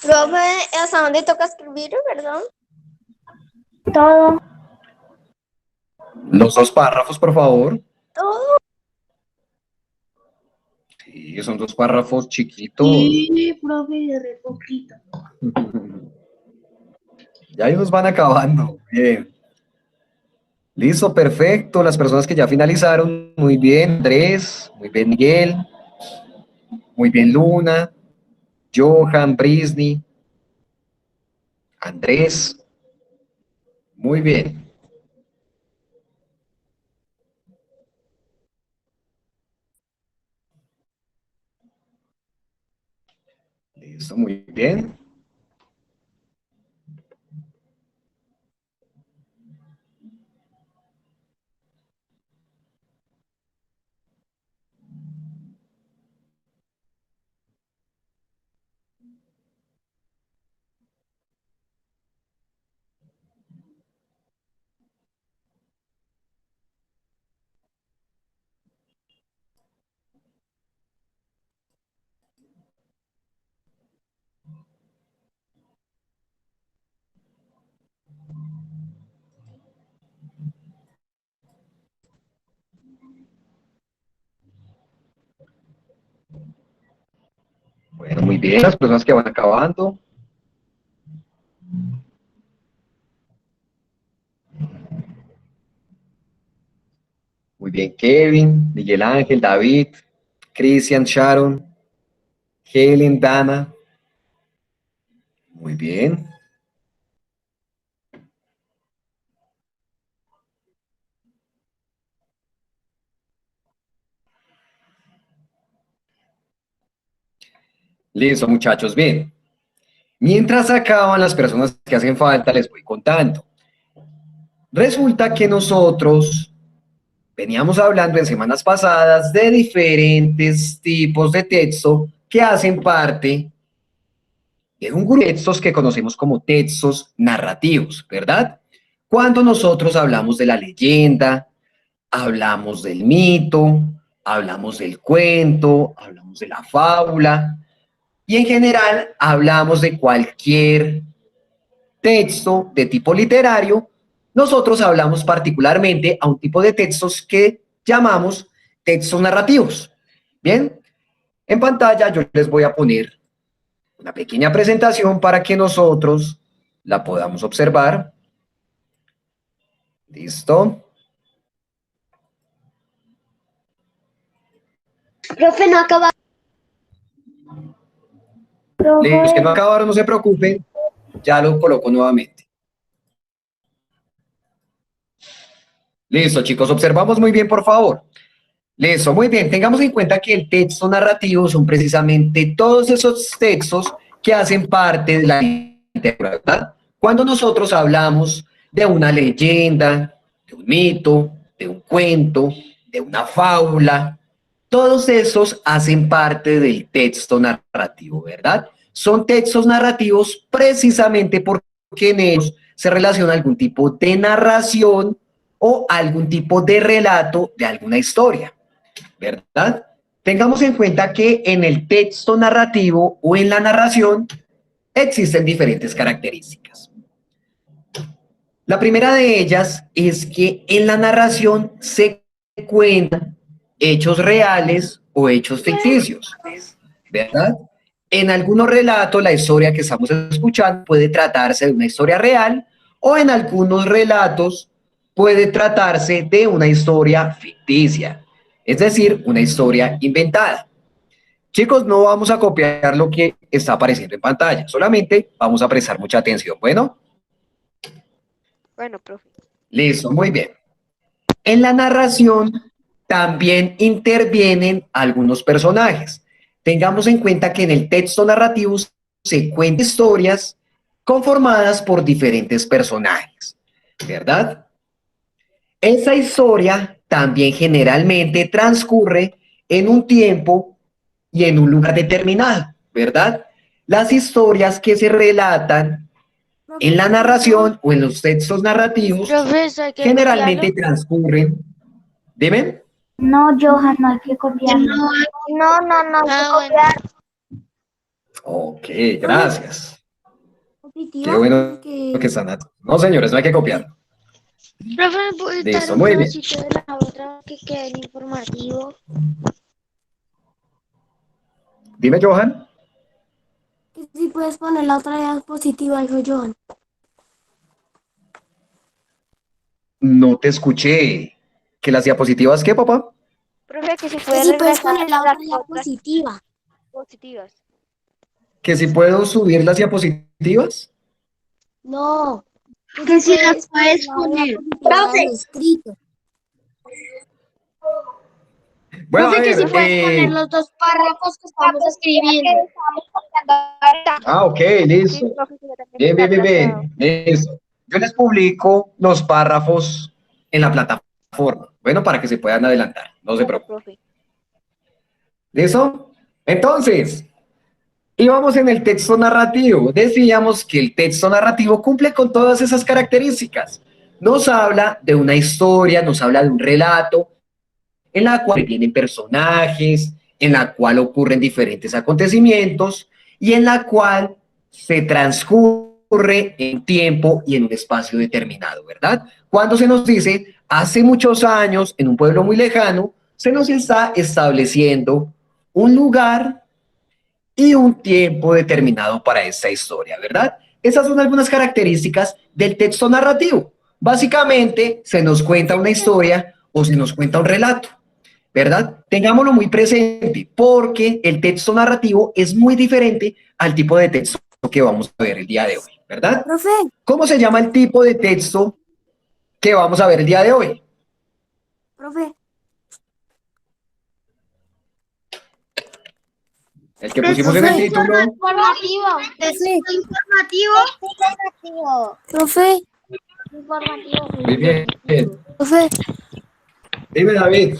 Profe, ¿hasta dónde toca escribir, verdad? Todo. Los dos párrafos, por favor. Todo. Sí, son dos párrafos chiquitos. Sí, profe, de re poquito. Ya ellos van acabando. Bien. Listo, perfecto. Las personas que ya finalizaron, muy bien, Andrés, muy bien, Miguel, muy bien, Luna, Johan, Brisny, Andrés, muy bien. Listo, muy bien. Bueno, muy bien. Las personas que van acabando. Muy bien, Kevin, Miguel Ángel, David, Cristian, Sharon, Helen, Dana. Muy bien. Listo, muchachos. Bien. Mientras acaban las personas que hacen falta, les voy contando. Resulta que nosotros veníamos hablando en semanas pasadas de diferentes tipos de texto que hacen parte de un grupo de textos que conocemos como textos narrativos, ¿verdad? Cuando nosotros hablamos de la leyenda, hablamos del mito, hablamos del cuento, hablamos de la fábula y en general hablamos de cualquier texto de tipo literario, nosotros hablamos particularmente a un tipo de textos que llamamos textos narrativos. Bien, en pantalla yo les voy a poner una pequeña presentación para que nosotros la podamos observar. ¿Listo? Profe, no acaba. Los que no Profe, acabaron, no se preocupen, ya lo coloco nuevamente. Listo, chicos, observamos muy bien, por favor. Listo, muy bien. Tengamos en cuenta que el texto narrativo son precisamente todos esos textos que hacen parte de la literatura, ¿verdad? Cuando nosotros hablamos de una leyenda, de un mito, de un cuento, de una fábula, todos esos hacen parte del texto narrativo, ¿verdad? Son textos narrativos precisamente porque en ellos se relaciona algún tipo de narración o algún tipo de relato de alguna historia, ¿verdad? Tengamos en cuenta que en el texto narrativo o en la narración existen diferentes características. La primera de ellas es que en la narración se cuentan hechos reales o hechos ficticios, ¿verdad? En algunos relatos, la historia que estamos escuchando puede tratarse de una historia real o en algunos relatos puede tratarse de una historia ficticia, es decir, una historia inventada. Chicos, no vamos a copiar lo que está apareciendo en pantalla, solamente vamos a prestar mucha atención. Bueno, Bueno, profe. listo, muy bien. En la narración también intervienen algunos personajes. Tengamos en cuenta que en el texto narrativo se cuentan historias conformadas por diferentes personajes, ¿verdad? Esa historia también generalmente transcurre en un tiempo y en un lugar determinado, ¿verdad? Las historias que se relatan en la narración o en los textos narrativos Profesor, hay que copiarlo. generalmente transcurren. Dime. no, Johan, no hay que copiarlo. No, no hay que copiar. Ok, gracias. Positiva. Qué bueno Que... que están. No, señores, no hay que copiar. Profe, ¿me puedes Listo, dar un muy bien. pedacito de la otra que quede en informativo? Dime, Johan. Si puedes poner la otra diapositiva, dijo Johan. No te escuché. ¿Que las diapositivas qué, papá? Profe, que se Que puede si puedes regresar poner la a otra las otras diapositiva. diapositivas. ¿Que si puedo subir las diapositivas? No. Que si las puedes poner. Profe, En escrito. Bueno, a Profe, que si ver. puedes poner los dos párrafos que estamos escribiendo. Ok, sí, listo. profe, que ya también Bien, está bien, bien, atrasado. bien. Listo. Yo les publico los párrafos en la plataforma. Bueno, para que se puedan adelantar. No se Bueno, preocupen. profe. ¿Listo? Entonces, íbamos en el texto narrativo. Decíamos que el texto narrativo cumple con todas esas características. Nos habla de una historia, nos habla de un relato, en la cual vienen personajes, en la cual ocurren diferentes acontecimientos y en la cual se transcurre en tiempo y en un espacio determinado, ¿verdad? Cuando se nos dice, hace muchos años, en un pueblo muy lejano, se nos está estableciendo un lugar y un tiempo determinado para esta historia, ¿verdad? Esas son algunas características del texto narrativo. Básicamente, se nos cuenta una historia o se nos cuenta un relato, ¿verdad? Tengámoslo muy presente, porque el texto narrativo es muy diferente al tipo de texto que vamos a ver el día de hoy, ¿verdad? Profe, ¿Cómo se llama el tipo de texto que vamos a ver el día de hoy? profe. El que pusimos en el título. Informativo. Profe. Informativo. Muy bien. Profe. Dime, David.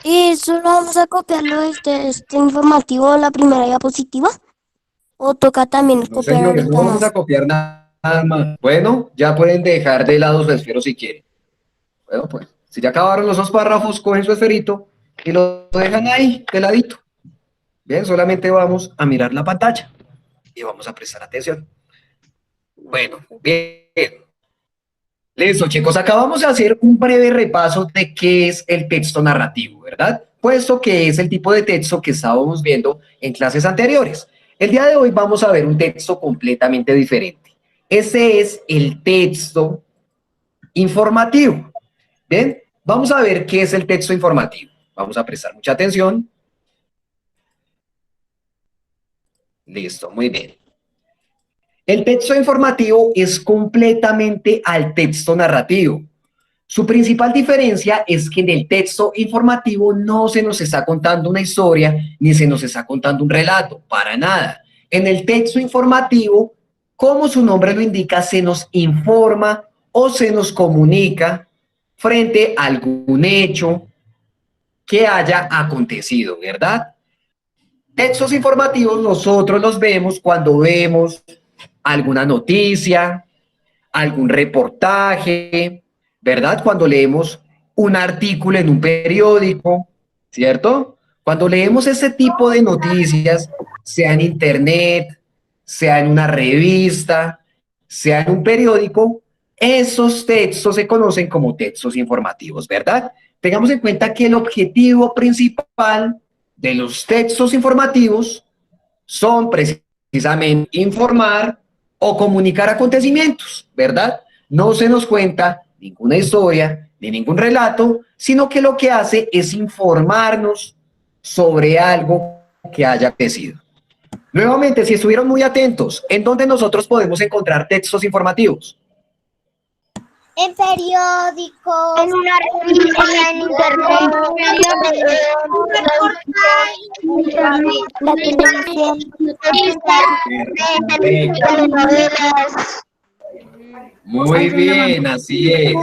¿Y solo vamos a copiarlo este informativo en la primera diapositiva? ¿O toca también No, copiar señores, no ahorita vamos a más? copiar nada más. Bueno, ya pueden dejar de lado su esfero si quieren. Bueno, pues, si ya acabaron los dos párrafos, cogen su esferito y lo dejan ahí, de ladito. Bien, solamente vamos a mirar la pantalla y vamos a prestar atención. Bueno, bien. Listo, chicos, acabamos de hacer un breve repaso de qué es el texto narrativo, ¿verdad? Puesto que es el tipo de texto que estábamos viendo en clases anteriores. El día de hoy vamos a ver un texto completamente diferente. Ese es el texto informativo. Bien, vamos a ver qué es el texto informativo. Vamos a prestar mucha atención. Listo, muy bien. El texto informativo es completamente al texto narrativo. Su principal diferencia es que en el texto informativo no se nos está contando una historia ni se nos está contando un relato, para nada. En el texto informativo, como su nombre lo indica, se nos informa o se nos comunica frente a algún hecho que haya acontecido, ¿verdad? Textos informativos nosotros los vemos cuando vemos alguna noticia, algún reportaje, ¿verdad? Cuando leemos un artículo en un periódico, ¿cierto? Cuando leemos ese tipo de noticias, sea en internet, sea en una revista, sea en un periódico, esos textos se conocen como textos informativos, ¿verdad? Tengamos en cuenta que el objetivo principal de los textos informativos son precisamente informar o comunicar acontecimientos, ¿verdad? No se nos cuenta ninguna historia ni ningún relato, sino que lo que hace es informarnos sobre algo que haya acontecido. Nuevamente, si estuvieron muy atentos, ¿en dónde nosotros podemos encontrar textos informativos? En periódicos. En una revista, en internet. La televisión. Muy bien, así es.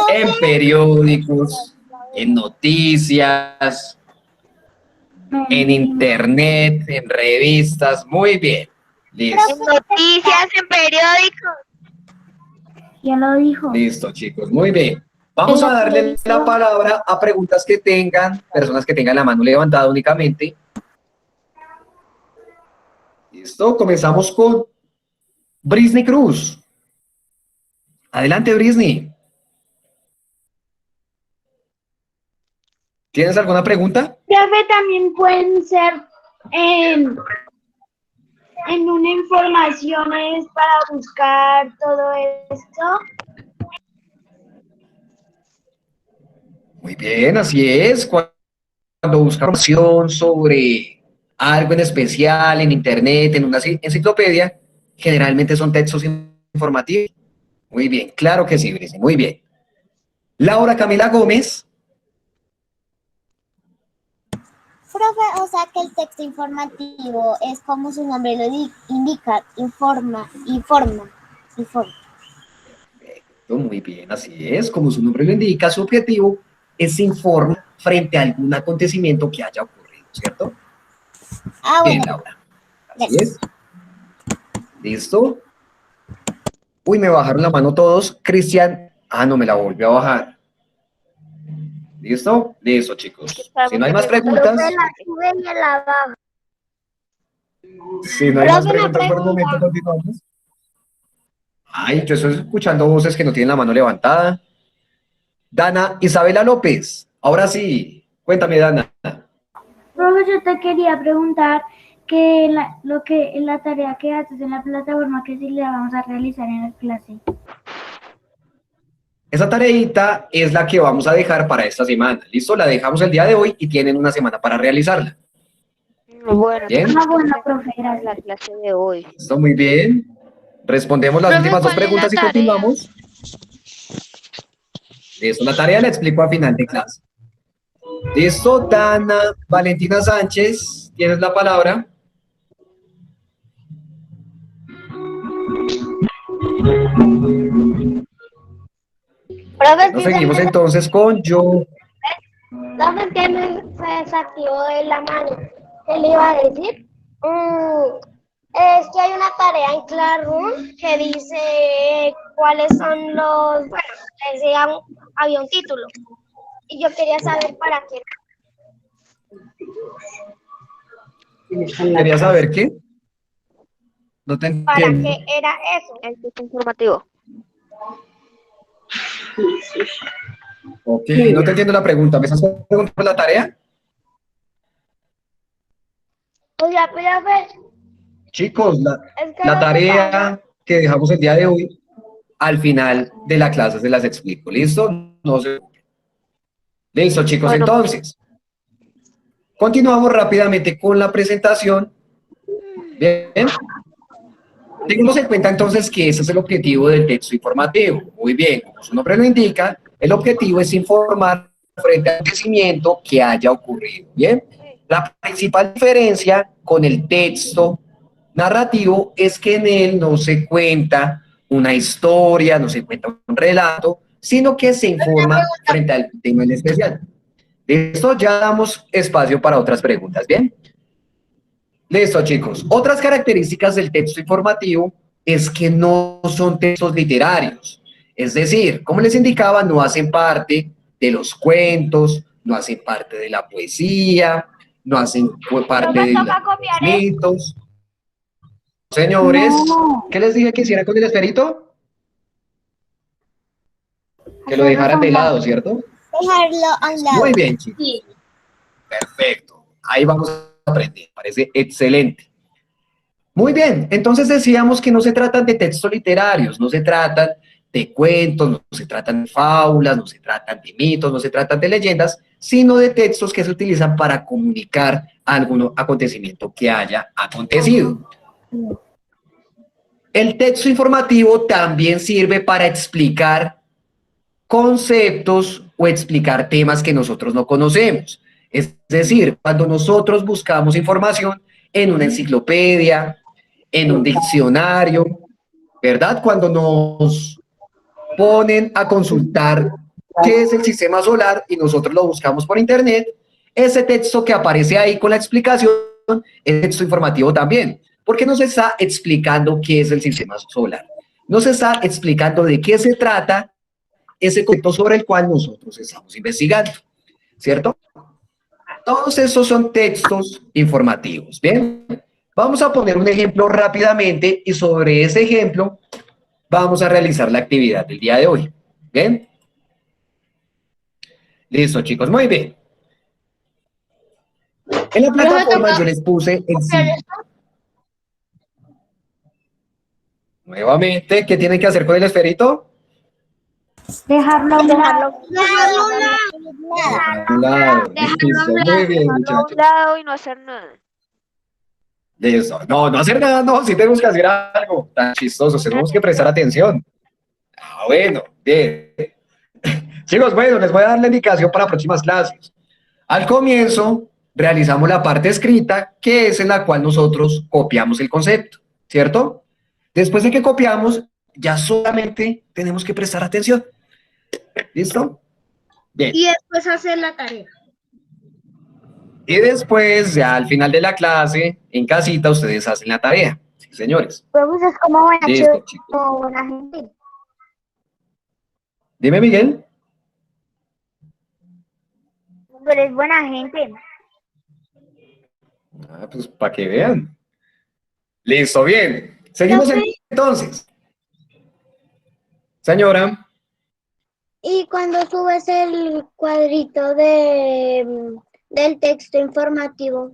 En periódicos, en noticias, en internet, en revistas, muy bien. Listo. En noticias, en periódicos. Ya lo dijo. Listo, chicos, muy bien. Vamos a darle la palabra a preguntas que tengan, personas que tengan la mano levantada únicamente. Listo, comenzamos con Brisney Cruz. Adelante, Brisney. ¿Tienes alguna pregunta? Profe, también pueden ser en una informaciones para buscar todo esto. Muy bien, así es. Cuando busca información sobre algo en especial en internet, en una enciclopedia, generalmente son textos informativos. Muy bien, claro que sí, Brisney, muy bien. Laura Camila Gómez. Profe, o sea que el texto informativo es como su nombre lo indica, informa. Muy bien, así es. Como su nombre lo indica, su objetivo es informar frente a algún acontecimiento que haya ocurrido, ¿cierto? Ah, Bien, bueno. Laura. Así es. ¿Listo? Uy, me bajaron la mano todos. Cristian. Ah, no, me la volvió a bajar. ¿Listo? Listo, chicos. Si no hay más preguntas. Sube y la baja. Si no hay más preguntas por el momento, continuamos. Ay, yo estoy escuchando voces que no tienen la mano levantada. Dana Isabela López. Ahora sí. Cuéntame, Dana. Profe, yo te quería preguntar que la tarea que haces en la plataforma que sí la vamos a realizar en la clase. Esa tareita es la que vamos a dejar para esta semana. ¿Listo? La dejamos el día de hoy y tienen una semana para realizarla. Bueno, Bien. Ah, bueno, profe, gracias. la clase de hoy. Listo, muy bien. Respondemos las Profe, últimas dos ¿cuál es la preguntas y tarea? continuamos. Listo, la tarea la explico a final de clase. Listo, Dana Valentina Sánchez, tienes la palabra. Profe, Nos seguimos entonces con yo. ¿Saben qué me desactivó de la mano? ¿Qué le iba a decir? Es que hay una tarea en Classroom que dice cuáles son los, bueno, les decía, había un título. Y yo quería saber para qué. Quería saber qué. No te ¿Para entiendo. qué era eso? El texto informativo. Ok, no te entiendo la pregunta. ¿Me estás preguntando por la tarea? Oiga, profe, Chicos, es que la lo que tarea pasa- que dejamos el día de hoy, al final de la clase se las explico. ¿Listo? No se... Listo, chicos, Bueno, entonces. Continuamos rápidamente con la presentación. Bien. Tengamos en cuenta entonces que ese es el objetivo del texto informativo. Muy bien, como su nombre lo indica, el objetivo es informar frente al acontecimiento que haya ocurrido. Bien. La principal diferencia con el texto narrativo es que en él no se cuenta una historia, no se cuenta un relato, sino que se informa frente al tema en especial. De esto ya damos espacio para otras preguntas, ¿bien? Listo, chicos. Otras características del texto informativo es que no son textos literarios. Es decir, como les indicaba, no hacen parte de los cuentos, no hacen parte de la poesía, no hacen parte de los mitos. Señores, No. ¿qué les dije que hiciera con el esferito? Que lo dejaran de lado, ¿cierto? Dejarlo a un lado. Muy bien, chicos. Perfecto. Ahí vamos a aprender. Parece excelente. Muy bien. Entonces decíamos que no se tratan de textos literarios, no se tratan de cuentos, no se tratan de fábulas, no se tratan de mitos, no se tratan de leyendas, sino de textos que se utilizan para comunicar algún acontecimiento que haya acontecido. El texto informativo también sirve para explicar conceptos o explicar temas que nosotros no conocemos. Es decir, cuando nosotros buscamos información en una enciclopedia, en un diccionario, ¿verdad? Cuando nos ponen a consultar qué es el sistema solar y nosotros lo buscamos por internet, ese texto que aparece ahí con la explicación es texto informativo también, porque nos está explicando qué es el sistema solar. Nos está explicando de qué se trata ese concepto sobre el cual nosotros estamos investigando, ¿cierto? Todos esos son textos informativos, ¿bien? Vamos a poner un ejemplo rápidamente y sobre ese ejemplo vamos a realizar la actividad del día de hoy. ¿Bien? Listo, chicos, muy bien. En la plataforma yo les puse el sí. Nuevamente, ¿qué tienen que hacer con el esferito? Dejarlo a un lado. A un lado. Listo, muy bien, A un muchachos. lado y no hacer nada. Listo. No, no hacer nada, no, sí tenemos que hacer algo tan chistoso, tenemos que prestar atención. Ah, bueno, bien. Chicos, bueno, les voy a dar la indicación para próximas clases. Al comienzo, realizamos la parte escrita, que es en la cual nosotros copiamos el concepto, ¿cierto? Después de que copiamos, ya solamente tenemos que prestar atención. ¿Listo? Bien. Y después hacer la tarea. Y después, ya al final de la clase, en casita, ustedes hacen la tarea. Sí, señores. Pues es como buena, Listo, chicos. como buena gente. Dime, Miguel. Pero es buena gente. Ah, pues para que vean. Listo, bien. Seguimos entonces. Señora, Y cuando subes el cuadrito del texto informativo,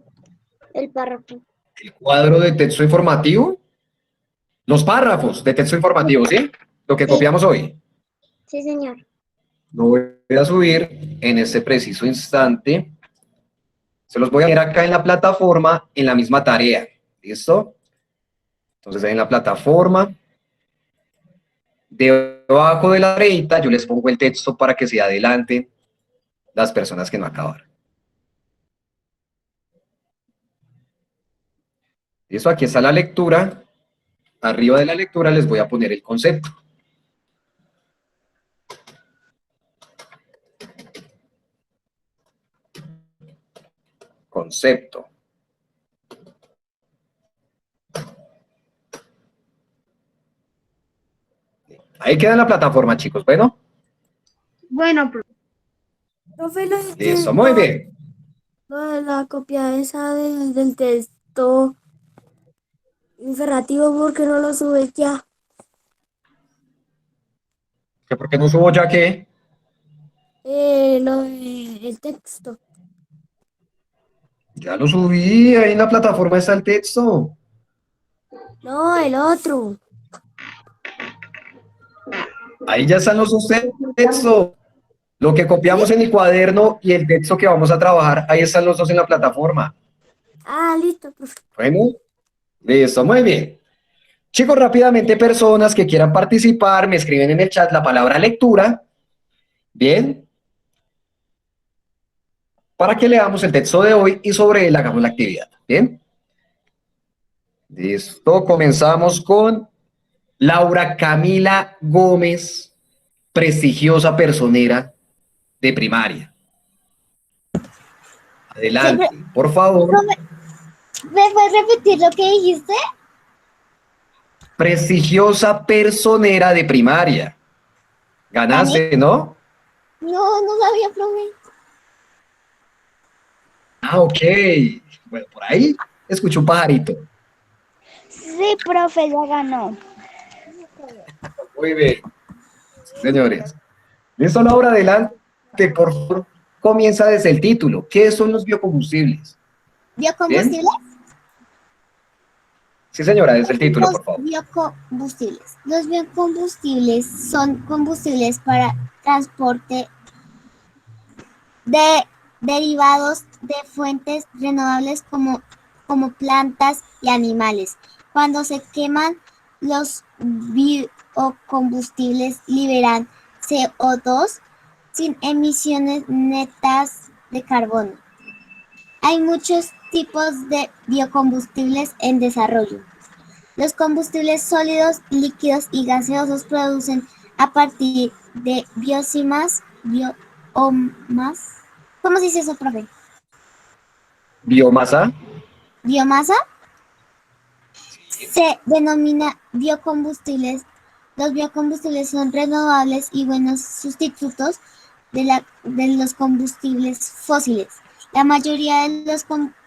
el párrafo. el cuadro de texto informativo, los párrafos de texto informativo, ¿sí? Lo que Sí. copiamos hoy. Sí, señor. Lo voy a subir en este preciso instante. Se los voy a poner acá en la plataforma, en la misma tarea. ¿Listo? Entonces, ahí en la plataforma, debajo de la tareita, yo les pongo el texto para que se adelanten las personas que no acabaron. ¿Listo? Aquí está la lectura. Arriba de la lectura les voy a poner el concepto. Concepto. Ahí queda en la plataforma, chicos. Bueno, Bueno, Profe, lo listo, muy bien. de la copia esa del texto informativo, ¿por qué no lo subes ya? ¿Que por qué no subo ya qué? El texto. Ya lo subí, ahí en la plataforma está el texto. No, el otro. Ahí ya están los dos textos. Lo que copiamos en el cuaderno y el texto que vamos a trabajar, ahí están los dos en la plataforma. Ah, listo, profe. Bueno, listo, muy bien. Chicos, rápidamente, personas que quieran participar, me escriben en el chat la palabra lectura. Bien. Para que leamos el texto de hoy y sobre él hagamos la actividad. Bien. Listo, comenzamos con Laura Camila Gómez, prestigiosa personera de primaria. Adelante, por favor. ¿Me puedes repetir lo que dijiste? Prestigiosa personera de primaria. Ganaste, ¿no? No, no sabía, profe. Ah, ok. Bueno, por ahí escucho un pajarito. Sí, profe, ya ganó. Muy bien. Señores. Listo, Laura, adelante, por favor. Comienza desde el título. ¿Qué son los biocombustibles? ¿Biocombustibles? Sí, señora, desde el título, Los por favor. biocombustibles. Los biocombustibles son combustibles para transporte de derivados de fuentes renovables como plantas y animales. Cuando se queman, los biocombustibles liberan CO2 sin emisiones netas de carbono. Hay muchos tipos de biocombustibles en desarrollo. Los combustibles sólidos, líquidos y gaseosos producen a partir de biomas. ¿Cómo se dice eso, profe? Biomasa. Biomasa. Se denomina biocombustibles. Los biocombustibles son renovables y buenos sustitutos de los combustibles fósiles. La mayoría de los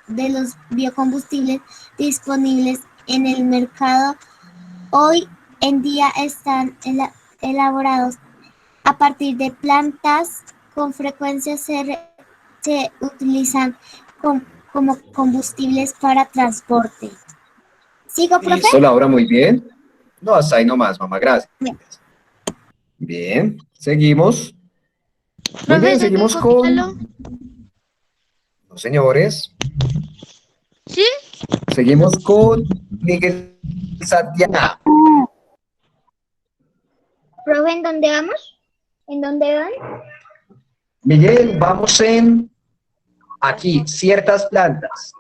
de los biocombustibles disponibles en el mercado hoy en día están elaborados a partir de plantas. Con frecuencia se utilizan como combustibles para transporte. ¿Sigo, profe? Listo, Laura, muy bien. No, hasta ahí nomás, mamá, gracias. Bien. Bien, seguimos. Muy Profe, bien, ¿se seguimos puede con copiarlo? los señores. ¿Sí? Seguimos con Miguel Santiago. Profe, ¿en dónde vamos? ¿En dónde van? Miguel, vamos en aquí, ciertas plantas.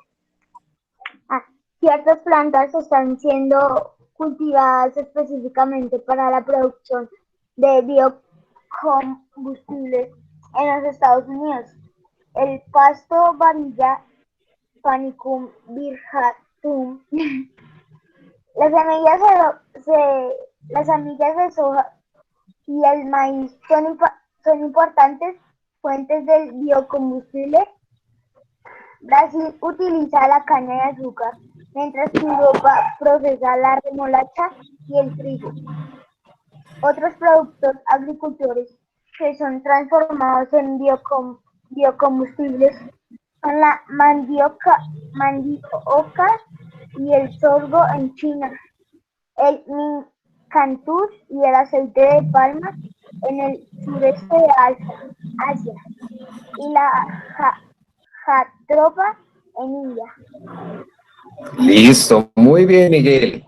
Ciertas plantas están siendo cultivadas específicamente para la producción de biocombustibles en los Estados Unidos. El pasto Varilla Panicum virgatum. Las semillas de soja y el maíz son importantes fuentes del biocombustible. Brasil utiliza la caña de azúcar, mientras que Europa procesa la remolacha y el trigo. Otros productos agricultores que son transformados en biocombustibles son la mandioca y el sorgo en China, el micantús y el aceite de palma en el sureste de Asia y la jatropha en India. Listo, muy bien, Miguel.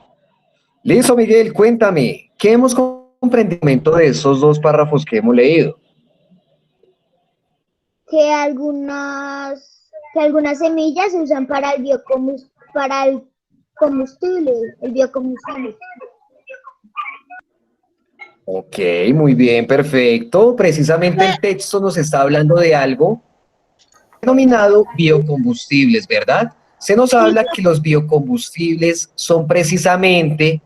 Listo, Miguel, cuéntame, ¿qué hemos comprendido de esos dos párrafos que hemos leído? Que algunas semillas se usan para el biocombustible. Ok, muy bien, perfecto. Precisamente el texto nos está hablando de algo denominado biocombustibles, ¿verdad? Se nos habla que los biocombustibles son precisamente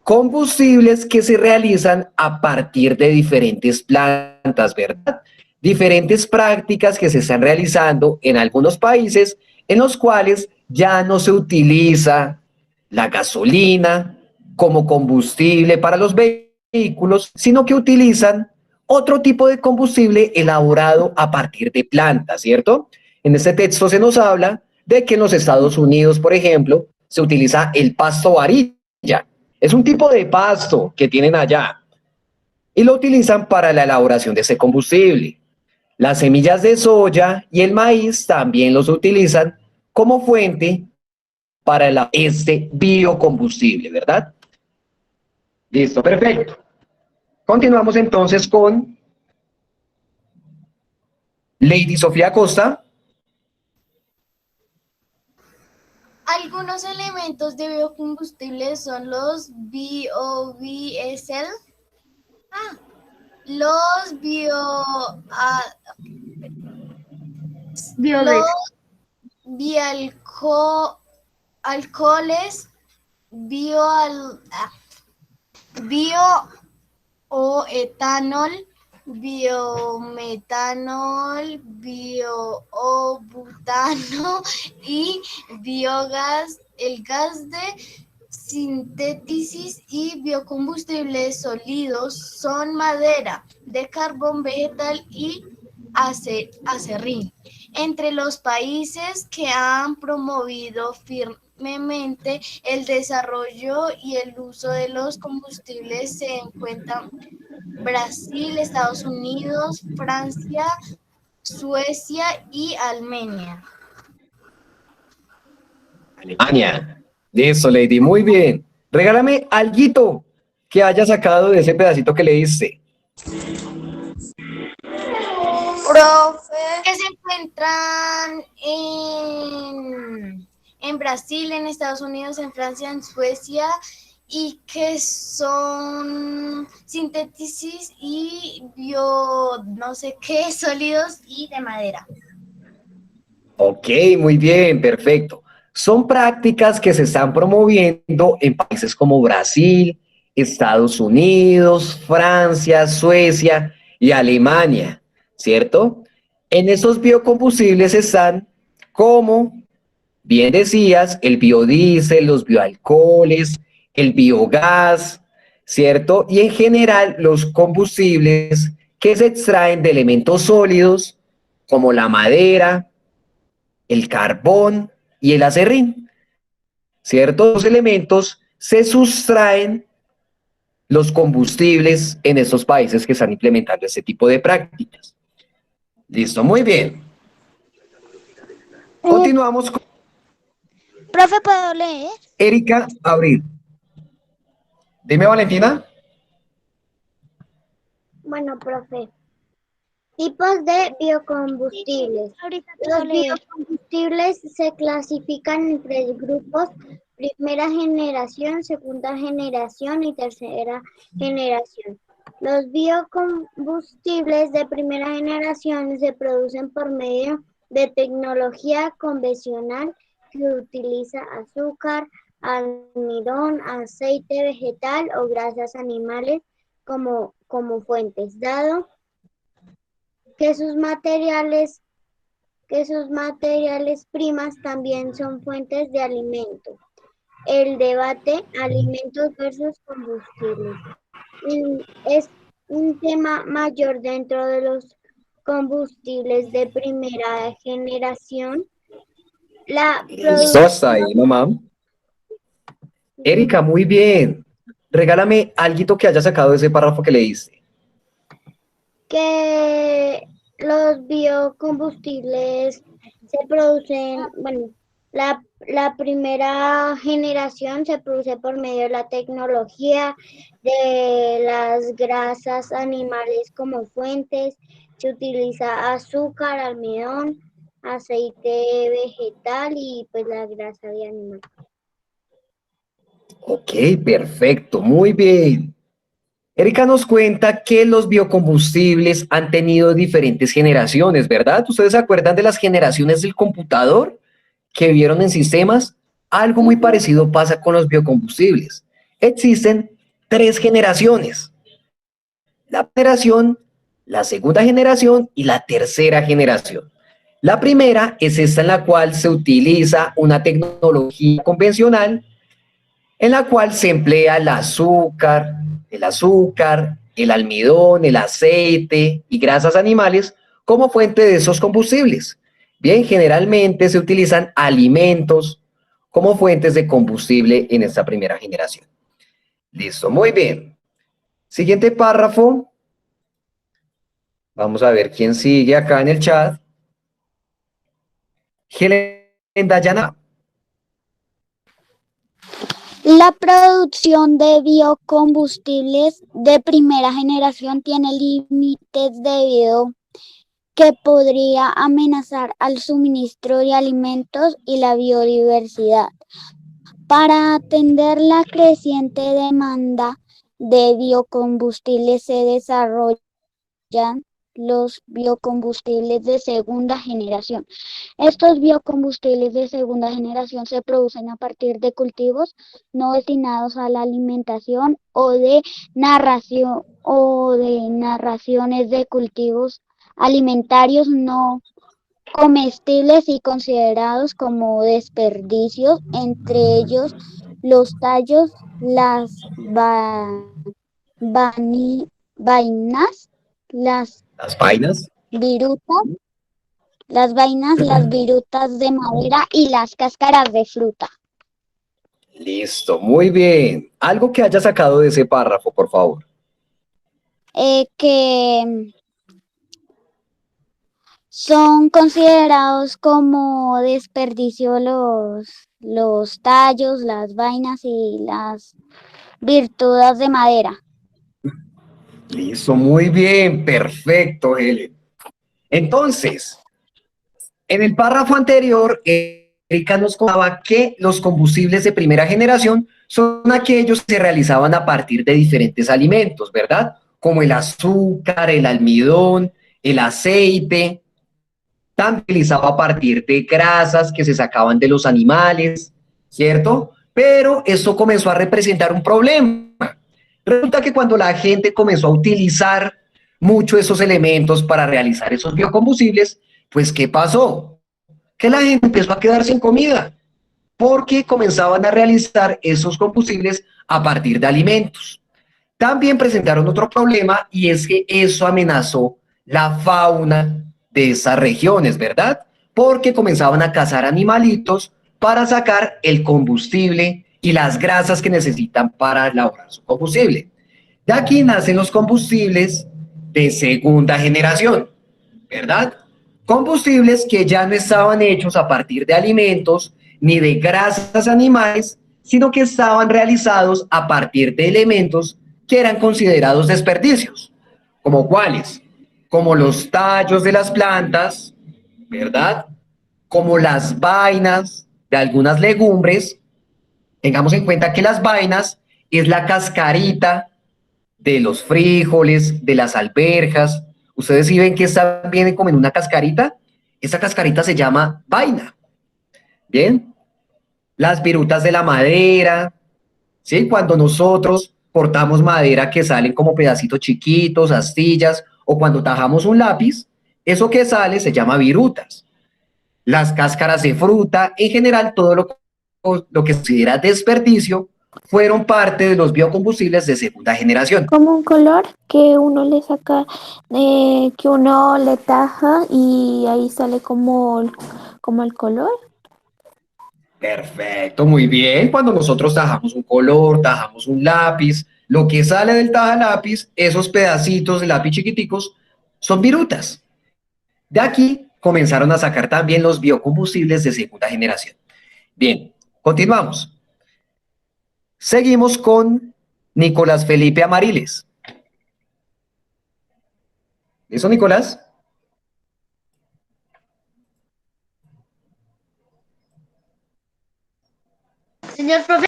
combustibles que se realizan a partir de diferentes plantas, ¿verdad? Diferentes prácticas que se están realizando en algunos países en los cuales ya no se utiliza la gasolina como combustible para los vehículos, sino que utilizan otro tipo de combustible elaborado a partir de plantas, ¿cierto? En este texto se nos habla de que en los Estados Unidos, por ejemplo, se utiliza el pasto varilla. Es un tipo de pasto que tienen allá y lo utilizan para la elaboración de ese combustible. Las semillas de soya y el maíz también los utilizan como fuente para este biocombustible, ¿verdad? Listo, perfecto. Continuamos entonces con Lady Sofía Costa. Algunos elementos de biocombustibles son los biodiesel, los bioalcoholes, bioetanol, biometanol, biobutano y biogás, el gas de síntesis y biocombustibles sólidos son madera de carbón vegetal y acerrín. Entre los países que han promovido firmemente el desarrollo y el uso de los combustibles se encuentran Brasil, Estados Unidos, Francia, Suecia y Alemania. Alemania. Listo, Lady, muy bien. Regálame alguito que haya sacado de ese pedacito que leíste. Que se encuentran en Brasil, en Estados Unidos, en Francia, en Suecia y que son síntesis y no sé qué, sólidos y de madera. Ok, muy bien, perfecto. Son prácticas que se están promoviendo en países como Brasil, Estados Unidos, Francia, Suecia y Alemania, ¿cierto? En esos biocombustibles están como Bien decías, el biodiesel, los bioalcoholes, el biogás, ¿cierto? Y en general los combustibles que se extraen de elementos sólidos como la madera, el carbón y el acerrín. Ciertos elementos se sustraen los combustibles en estos países que están implementando este tipo de prácticas. Listo, muy bien. Continuamos con Profe, ¿puedo leer? Erika Abril. Dime, Valentina. Bueno, profe. Tipos de biocombustibles. Ahorita puedo Los leer. biocombustibles se clasifican en 3 grupos: primera generación, segunda generación y tercera generación. Los biocombustibles de primera generación se producen por medio de tecnología convencional que utiliza azúcar, almidón, aceite vegetal o grasas animales como fuentes, dado que sus materiales primas también son fuentes de alimento. El debate alimentos versus combustibles es un tema mayor dentro de los combustibles de primera generación. La Listo, hasta ahí, mamá. Erika, muy bien. Regálame algo que haya sacado de ese párrafo que leíste. que los biocombustibles se producen, bueno, la primera generación se produce por medio de la tecnología de las grasas animales como fuentes. Se utiliza azúcar, almidón, aceite vegetal y pues la grasa de animal. Ok, perfecto, muy bien. Erika nos cuenta que los biocombustibles han tenido diferentes generaciones, ¿verdad? ¿Ustedes se acuerdan de las generaciones del computador que vieron en sistemas? Algo muy parecido pasa con los biocombustibles. Existen 3 generaciones: la generación, la segunda generación y la tercera generación. La primera es esta en la cual se utiliza una tecnología convencional en la cual se emplea el azúcar, el almidón, el aceite y grasas animales como fuente de esos combustibles. Bien, generalmente se utilizan alimentos como fuentes de combustible en esta primera generación. Listo, muy bien. Siguiente párrafo. Vamos a ver quién sigue acá en el chat. Helen Dayana. La producción de biocombustibles de primera generación tiene límites debido que podría amenazar al suministro de alimentos y la biodiversidad. Para atender la creciente demanda de biocombustibles se desarrollan los biocombustibles de segunda generación. Estos biocombustibles de segunda generación se producen a partir de cultivos no destinados a la alimentación o de narraciones de cultivos alimentarios no comestibles y considerados como desperdicios, entre ellos los tallos, las vainas, las vainas. virutas, las vainas, las virutas de madera y las cáscaras de fruta. Listo, muy bien. Algo que haya sacado de ese párrafo, por favor. Que son considerados como desperdicio los tallos, las vainas y las virtudes de madera. Listo, muy bien, perfecto, Helen. Entonces, en el párrafo anterior, Erika nos contaba que los combustibles de primera generación son aquellos que se realizaban a partir de diferentes alimentos, ¿verdad? Como el azúcar, el almidón, el aceite. También utilizaba a partir de grasas que se sacaban de los animales, ¿cierto? Pero esto comenzó a representar un problema. Resulta que cuando la gente comenzó a utilizar mucho esos elementos para realizar esos biocombustibles, pues ¿qué pasó? Que la gente empezó a quedar sin comida. porque comenzaban a realizar esos combustibles a partir de alimentos. También presentaron otro problema y es que eso amenazó la fauna de esas regiones, ¿verdad? Porque comenzaban a cazar animalitos para sacar el combustible y las grasas que necesitan para elaborar su combustible. De aquí nacen los combustibles de segunda generación, ¿verdad? Combustibles que ya no estaban hechos a partir de alimentos ni de grasas animales, sino que estaban realizados a partir de elementos que eran considerados desperdicios, como cuáles, como los tallos de las plantas, ¿verdad? Como las vainas de algunas legumbres. Tengamos en cuenta que las vainas es la cascarita de los frijoles, de las alberjas. Ustedes sí ven que esta viene como en una cascarita. Esa cascarita se llama vaina. Bien. Las virutas de la madera, ¿sí? Cuando nosotros cortamos madera que salen como pedacitos chiquitos, astillas, o cuando tajamos un lápiz, eso que sale se llama virutas. Las cáscaras de fruta, en general todo lo que se considera desperdicio, fueron parte de los biocombustibles de segunda generación. Como un color que uno le saca, que uno le taja y ahí sale como el color. Perfecto, muy bien. Cuando nosotros tajamos un color, tajamos un lápiz, lo que sale del tajalápiz, esos pedacitos de lápiz chiquiticos, son virutas. De aquí comenzaron a sacar también los biocombustibles de segunda generación. Bien, continuamos. Seguimos con Nicolás Felipe Amariles. ¿Eso, Nicolás? Señor profe,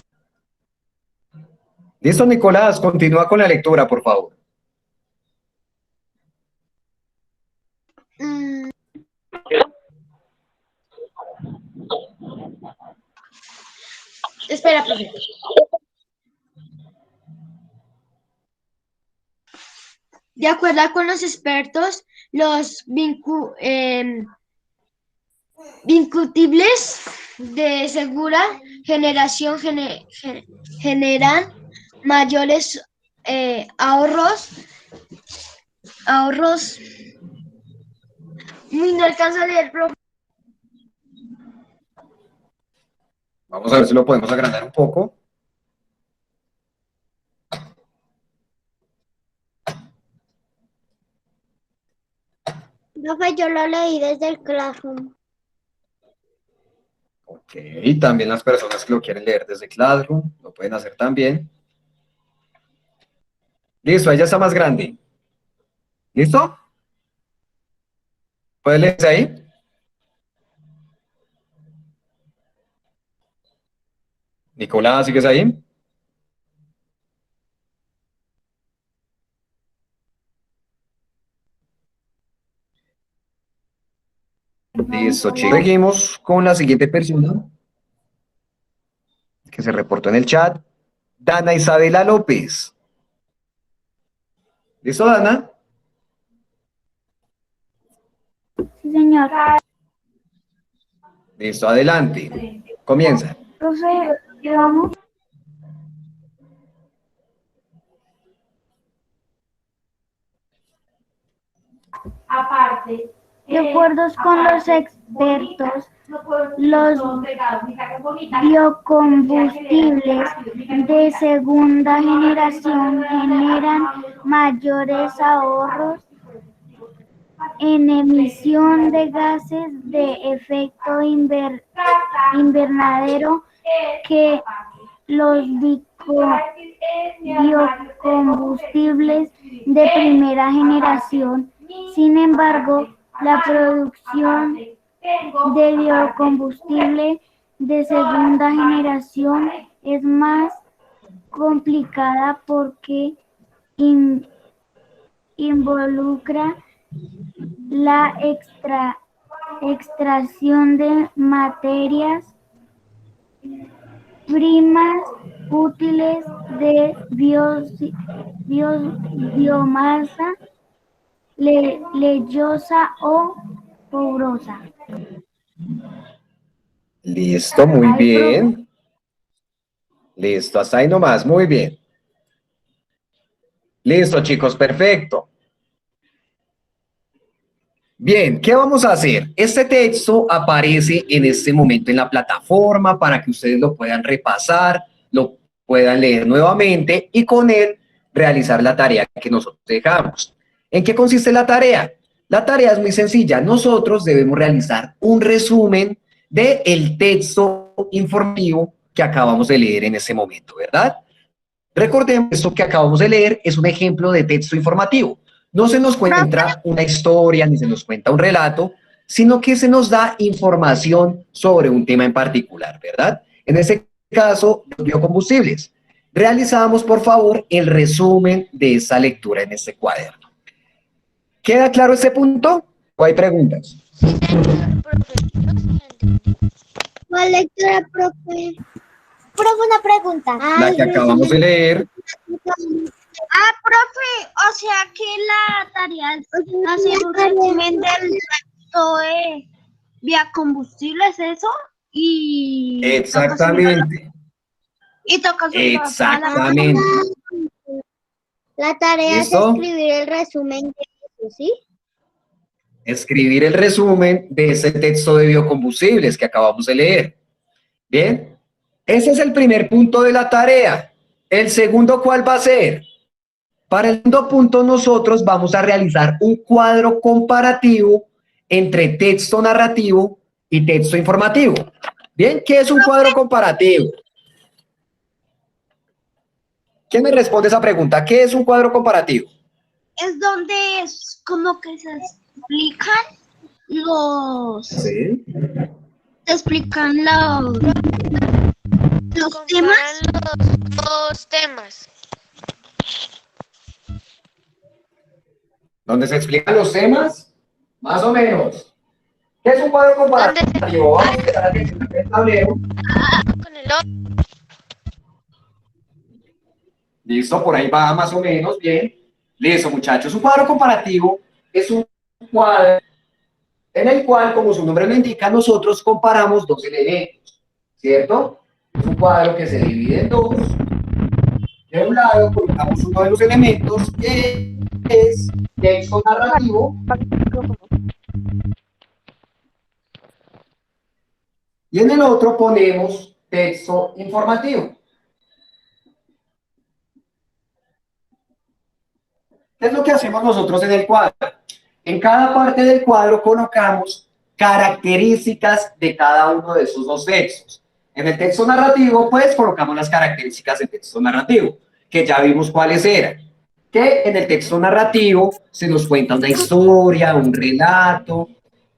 Listo, Nicolás, continúa con la lectura, por favor. espera, profe. De acuerdo con los expertos, los biocombustibles de segunda generación generan mayores ahorros. Uy, no alcanzo a leer, profe. Vamos a ver si lo podemos agrandar un poco. Profe, yo lo leí desde el Classroom. Ok, también las personas que lo quieren leer desde Classroom lo pueden hacer también. Listo, ahí ya está más grande. ¿Listo? ¿Puedes leerse ahí? Nicolás, ¿sigues ahí? Listo, chicos. Seguimos con la siguiente persona que se reportó en el chat. Dana Isabela López. ¿Listo, Dana? Sí, señor. Listo, adelante. Comienza. Profe, vamos. De acuerdo con los expertos, los biocombustibles de segunda generación generan mayores ahorros en emisión de gases de efecto invernadero que los biocombustibles de primera generación. Sin embargo, la producción de biocombustible de segunda generación es más complicada porque involucra la extracción de materias primas útiles de biomasa leñosa o porosa. Listo, muy bien. Listo, hasta ahí nomás, muy bien. Listo, chicos, perfecto. Bien, ¿qué vamos a hacer? Este texto aparece en este momento en la plataforma para que ustedes lo puedan repasar, lo puedan leer nuevamente y con él realizar la tarea que nosotros dejamos. ¿En qué consiste la tarea? La tarea es muy sencilla. Nosotros debemos realizar un resumen del texto informativo que acabamos de leer en ese momento, ¿verdad? Recordemos, esto que acabamos de leer es un ejemplo de texto informativo. No se nos cuenta una historia ni se nos cuenta un relato, sino que se nos da información sobre un tema en particular, ¿verdad? En este caso, los biocombustibles. Realizamos, por favor, el resumen de esa lectura en este cuaderno. ¿Queda claro este punto? ¿O hay preguntas? ¿Cuál lectura, profe? Profe, una pregunta. La que acabamos de leer. Ah, profe, o sea que la tarea es hacer un resumen del texto de biocombustibles, ¿eso? Y Exactamente. toca subirlo Exactamente. La tarea ¿Listo? es escribir el resumen de eso, ¿sí? Escribir el resumen de ese texto de biocombustibles que acabamos de leer. Bien, ese es el primer punto de la tarea. El segundo, ¿cuál va a ser? Para el segundo punto nosotros vamos a realizar un cuadro comparativo entre texto narrativo y texto informativo. Bien, ¿qué es un cuadro comparativo? ¿Quién me responde esa pregunta? ¿Qué es un cuadro comparativo? es donde es como que se explican los Sí. los temas. Los temas. ¿Dónde se explican los temas? Más o menos. ¿Qué es un cuadro comparativo? Vamos a prestar atención al tablero. Con el otro. Listo, por ahí va más o menos, bien. Listo, muchachos. Un cuadro comparativo es un cuadro en el cual, como su nombre lo indica, nosotros comparamos dos elementos, ¿cierto? Es un cuadro que se divide en dos. De un lado colocamos uno de los elementos que es texto narrativo. Y en el otro ponemos texto informativo. ¿Qué es lo que hacemos nosotros en el cuadro? En cada parte del cuadro colocamos características de cada uno de esos dos textos. En el texto narrativo, pues, colocamos las características del texto narrativo, que ya vimos cuáles eran. Que en el texto narrativo se nos cuenta una historia, un relato,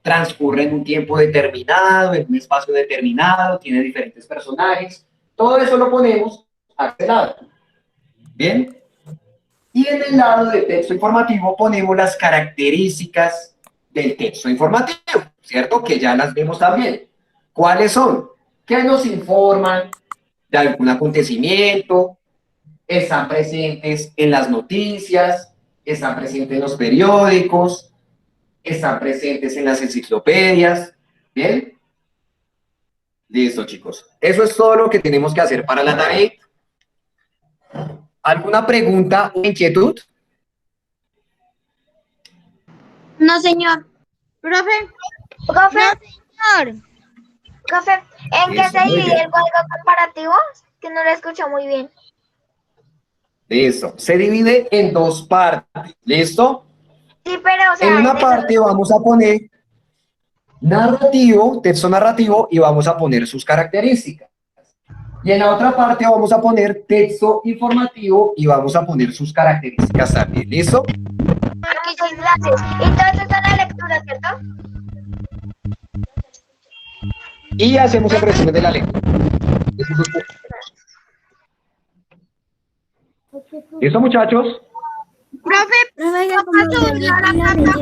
transcurre en un tiempo determinado, en un espacio determinado, tiene diferentes personajes. Todo eso lo ponemos a este lado. ¿Bien? Y en el lado de texto informativo ponemos las características del texto informativo, ¿cierto? Que ya las vemos también. ¿Cuáles son? Que nos informan de algún acontecimiento, están presentes en las noticias, están presentes en los periódicos, están presentes en las enciclopedias. ¿Bien? Listo, chicos. Eso es todo lo que tenemos que hacer para la tarea. ¿Alguna pregunta o inquietud? No, señor. Profe, No, señor. Profe, ¿en qué Listo, se muy divide bien. el cuadro comparativo? Que no lo escucho muy bien. Listo. Se divide en dos partes. ¿Listo? Sí, pero, o sea, En una en eso- parte vamos a poner narrativo, texto narrativo, y vamos a poner sus características. Y en la otra parte vamos a poner texto informativo y vamos a poner sus características también. ¿Listo? Muchas gracias. Entonces, está la lectura, ¿cierto? Y hacemos el resumen de la lectura. ¿Listo, muchachos? profe, Profe, como ya vi que la leyenda,